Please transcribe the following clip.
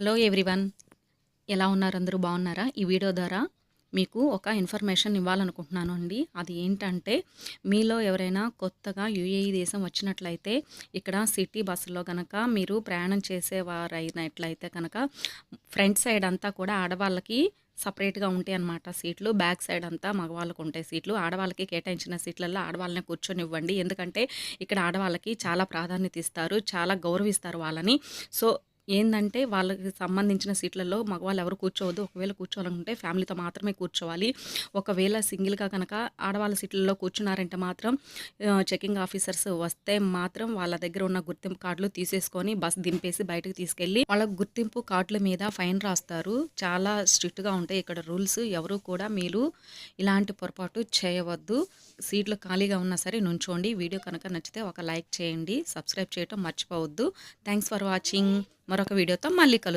Hello everyone. ఎలా ఉన్నారు? అందరూ బాగున్నారా? ఈ వీడియో ద్వారా మీకు ఒక ఇన్ఫర్మేషన్ ఇవ్వాలనుకుంటున్నాను అండి. అది ఏంటంటే, మీలో ఎవరైనా కొత్తగా యూఏఈ దేశం వచ్చినట్లయితే ఇక్కడ సిటీ బస్సులో గనక మీరు ప్రయాణం చేసేవారైనట్లయితే కనుక ఫ్రంట్ సైడ్ అంతా కూడా ఆడవాళ్ళకి సపరేట్గా ఉంటాయి అన్నమాట సీట్లు. బ్యాక్ సైడ్ అంతా మగవాళ్ళకు ఉంటాయి సీట్లు. ఆడవాళ్ళకి కేటాయించిన సీట్లలో ఆడవాళ్ళని కూర్చొనివ్వండి. ఎందుకంటే ఇక్కడ ఆడవాళ్ళకి చాలా ప్రాధాన్యత ఇస్తారు, చాలా గౌరవిస్తారు వాళ్ళని. సో ఏందంటే వాళ్ళకి సంబంధించిన సీట్లలో మగవాళ్ళు ఎవరు కూర్చోవద్దు. ఒకవేళ కూర్చోవాలనుకుంటే ఫ్యామిలీతో మాత్రమే కూర్చోవాలి. ఒకవేళ సింగిల్‌గా కనుక ఆడవాళ్ళ సీట్లలో కూర్చున్నారంటే మాత్రం చెకింగ్ ఆఫీసర్స్ వస్తే మాత్రం వాళ్ళ దగ్గర ఉన్న గుర్తింపు కార్డులు తీసేసుకొని బస్ దింపేసి బయటకు తీసుకెళ్ళి వాళ్ళ గుర్తింపు కార్డుల మీద ఫైన్ రాస్తారు. చాలా స్ట్రిక్ట్‌గా ఉంటాయి ఇక్కడ రూల్స్. ఎవరు కూడా మీరు ఇలాంటి పొరపాటు చేయవద్దు. సీట్లు ఖాళీగా ఉన్నా సరే నుంచోండి. వీడియో కనుక నచ్చితే ఒక లైక్ చేయండి. సబ్స్క్రైబ్ చేయటం మర్చిపోవద్దు. Thanks for watching. మరొక వీడియోతో మళ్ళీ కలుద్దాం.